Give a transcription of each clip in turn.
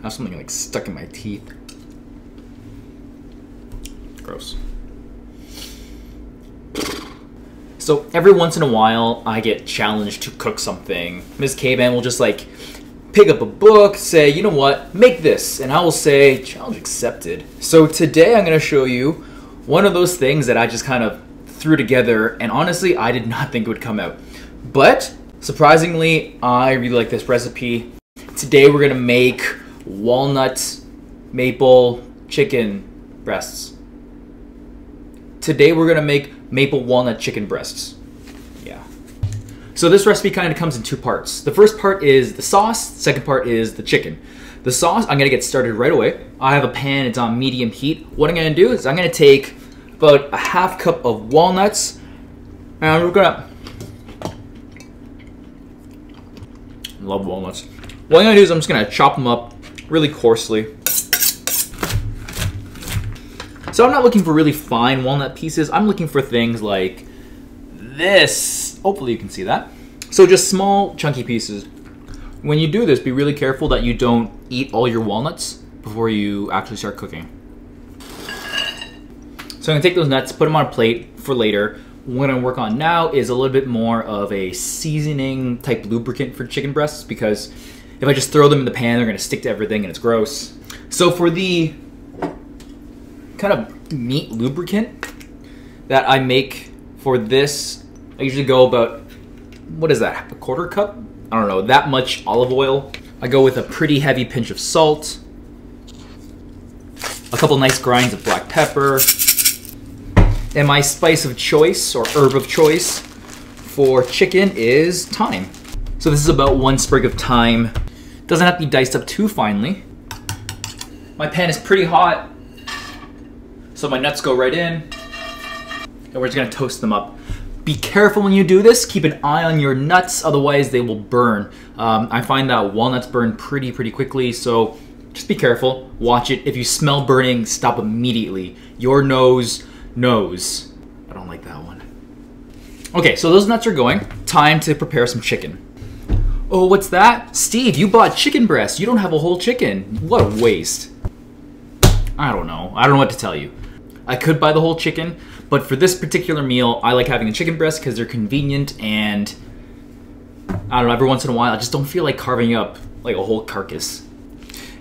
have something like stuck in my teeth. Gross. So every once in a while, I get challenged to cook something. Ms. Caveman will just like pick up a book, say, you know what, make this. And I will say, challenge accepted. So today I'm gonna show you one of those things that I just kind of threw together, and honestly, I did not think it would come out. But surprisingly, I really like this recipe. Today we're gonna make walnut maple chicken breasts. Today we're gonna make maple walnut chicken breasts. Yeah. So this recipe kind of comes in two parts. The first part is the sauce, the second part is the chicken. The sauce, I'm gonna get started right away. I have a pan, it's on medium heat. What I'm gonna do is I'm gonna take about a half cup of walnuts, and we're gonna, love walnuts. What I'm gonna do is I'm just gonna chop them up really coarsely. So I'm not looking for really fine walnut pieces. I'm looking for things like this. Hopefully you can see that. So just small, chunky pieces. When you do this, be really careful that you don't eat all your walnuts before you actually start cooking. So I'm gonna take those nuts, put them on a plate for later. What I'm gonna work on now is a little bit more of a seasoning type lubricant for chicken breasts, because if I just throw them in the pan, they're gonna stick to everything and it's gross. So for the kind of meat lubricant that I make for this, I usually go about, what is that, a quarter cup? I don't know, that much olive oil. I go with a pretty heavy pinch of salt, a couple nice grinds of black pepper, and my spice of choice, or herb of choice, for chicken is thyme. So this is about 1 sprig of thyme. Doesn't have to be diced up too finely. My pan is pretty hot, so my nuts go right in, and we're just gonna toast them up. Be careful when you do this. Keep an eye on your nuts, otherwise they will burn. I find that walnuts burn pretty quickly, so just be careful. Watch it. If you smell burning, stop immediately. Your nose knows. I don't like that one. Okay, so those nuts are going. Time to prepare some chicken. Oh, what's that? Steve, you bought chicken breast. You don't have a whole chicken. What a waste. I don't know. I don't know what to tell you. I could buy the whole chicken, but for this particular meal, I like having the chicken breast because they're convenient, and I don't know, every once in a while, I just don't feel like carving up like a whole carcass.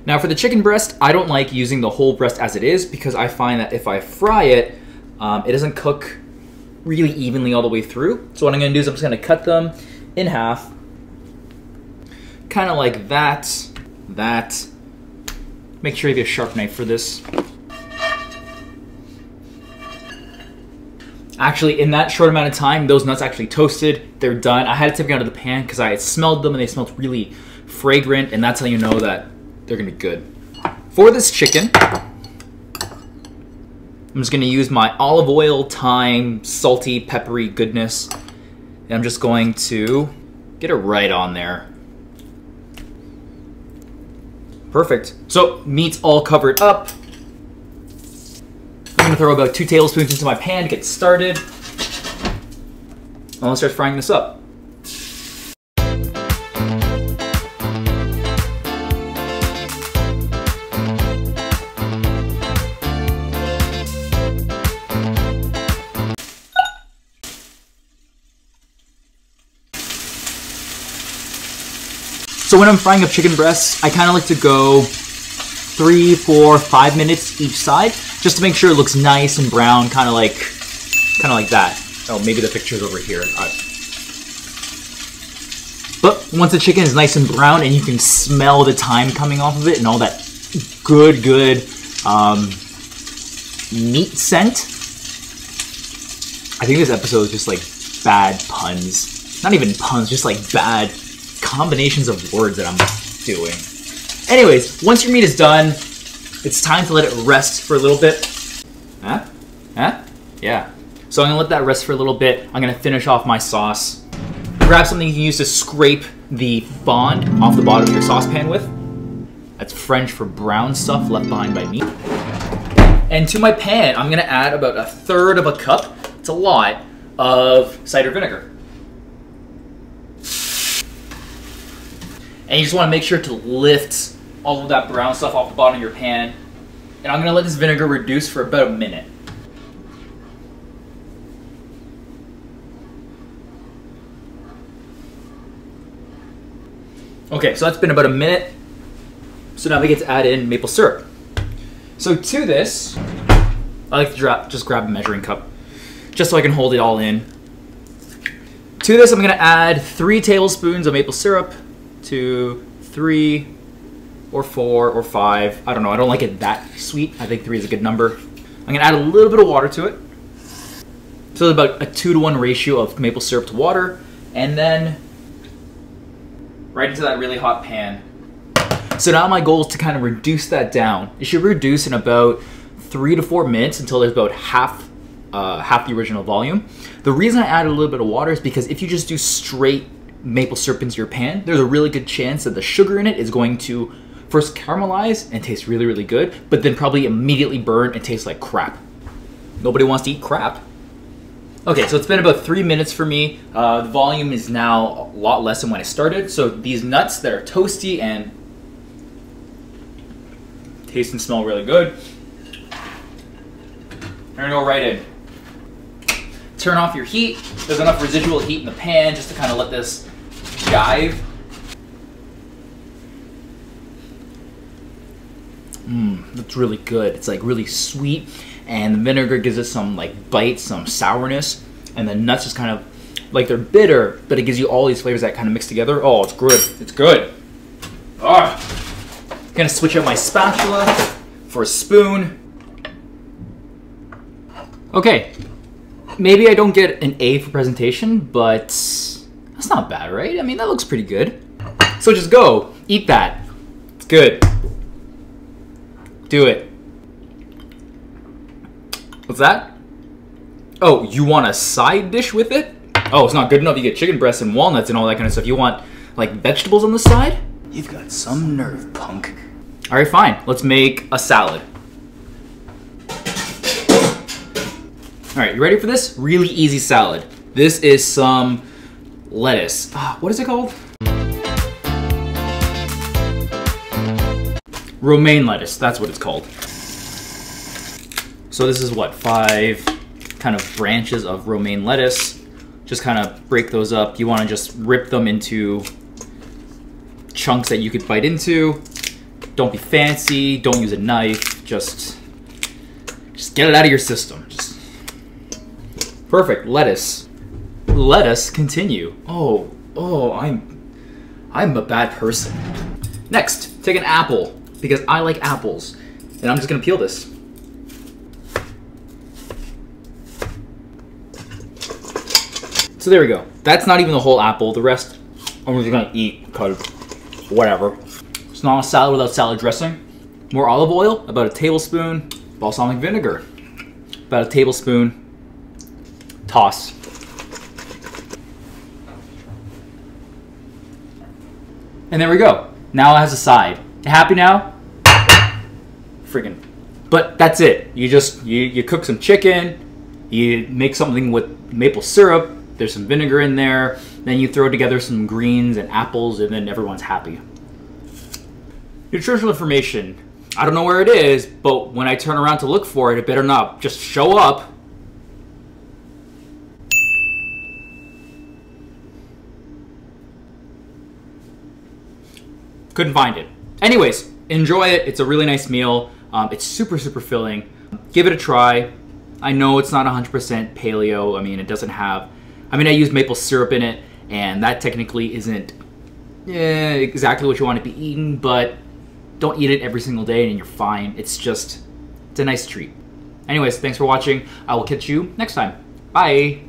Now for the chicken breast, I don't like using the whole breast as it is because I find that if I fry it, it doesn't cook really evenly all the way through. So what I'm gonna do is I'm just gonna cut them in half, kind of like that. Make sure you have a sharp knife for this. Actually, in that short amount of time, those nuts actually toasted. They're done. I had to take them out of the pan because I had smelled them and they smelled really fragrant, and that's how you know that they're gonna be good. For this chicken, I'm just gonna use my olive oil, thyme, salty, peppery goodness, and I'm just going to get it right on there. Perfect. So, meat's all covered up. I'm gonna throw about 2 tablespoons into my pan to get started. And let's start frying this up. So when I'm frying up chicken breasts, I kind of like to go 3, 4, 5 minutes each side, just to make sure it looks nice and brown, kind of like that. Oh, maybe the picture's over here. But once the chicken is nice and brown and you can smell the thyme coming off of it and all that good meat scent, I think this episode is just like bad puns. Not even puns, just like bad combinations of words that I'm doing. Anyways, once your meat is done, it's time to let it rest for a little bit. Yeah. So I'm gonna let that rest for a little bit. I'm gonna finish off my sauce. Grab something you can use to scrape the fond off the bottom of your saucepan with. That's French for brown stuff left behind by meat. And to my pan, I'm gonna add about 1/3 of a cup, it's a lot, of cider vinegar. And you just wanna make sure to lift all of that brown stuff off the bottom of your pan. And I'm gonna let this vinegar reduce for about a minute. Okay, so that's been about a minute. So now we get to add in maple syrup. So to this, I like to just grab a measuring cup, just so I can hold it all in. To this, I'm gonna add 3 tablespoons of maple syrup to 3 or 4 or 5. I don't know, I don't like it that sweet. I think 3 is a good number. I'm gonna add a little bit of water to it. So about a 2-to-1 ratio of maple syrup to water, and then right into that really hot pan. So now my goal is to kind of reduce that down. It should reduce in about 3 to 4 minutes until there's about half the original volume. The reason I added a little bit of water is because if you just do straight maple syrup into your pan, there's a really good chance that the sugar in it is going to first caramelize and taste really, really good, but then probably immediately burn and taste like crap. Nobody wants to eat crap. Okay, so it's been about 3 minutes for me. The volume is now a lot less than when I started. So these nuts that are toasty and taste and smell really good, I'm gonna go right in. Turn off your heat. There's enough residual heat in the pan just to kind of let this jive. That's really good. It's like really sweet, and the vinegar gives it some like bite, some sourness, and the nuts just kind of like they're bitter, but it gives you all these flavors that kind of mix together. Oh, it's good. It's good. Ah. Gonna switch out my spatula for a spoon. Okay, maybe I don't get an A for presentation, but that's not bad, right? I mean, that looks pretty good. So just go, eat that. It's good. Do it. What's that? Oh, you want a side dish with it? Oh, it's not good enough. You get chicken breasts and walnuts and all that kind of stuff. You want like vegetables on the side? You've got some nerve, punk. All right, fine. Let's make a salad. All right, you ready for this? Really easy salad. This is some lettuce. What is it called? Romaine lettuce, that's what it's called. So this is what, 5 kind of branches of romaine lettuce. Just kind of break those up. You want to just rip them into chunks that you could bite into. Don't be fancy, don't use a knife, just get it out of your system. Just perfect. Lettuce. Let us continue. Oh, I'm a bad person. Next, take an apple, because I like apples. And I'm just gonna peel this. So there we go. That's not even the whole apple. The rest I'm just gonna eat because whatever. It's not a salad without salad dressing. More olive oil, about a tablespoon. Balsamic vinegar, about a tablespoon. Toss. And there we go. Now it has a side. Happy now? Friggin'. But that's it. You cook some chicken, you make something with maple syrup, there's some vinegar in there, then you throw together some greens and apples, and then everyone's happy. Nutritional information. I don't know where it is, but when I turn around to look for it, it better not just show up. Couldn't find it. Anyways, enjoy it. It's a really nice meal. It's super, super filling. Give it a try. I know it's not 100% paleo. I mean, it doesn't have... I mean, I use maple syrup in it, and that technically isn't exactly what you want to be eating, but don't eat it every single day and you're fine. It's a nice treat. Anyways, thanks for watching. I will catch you next time. Bye.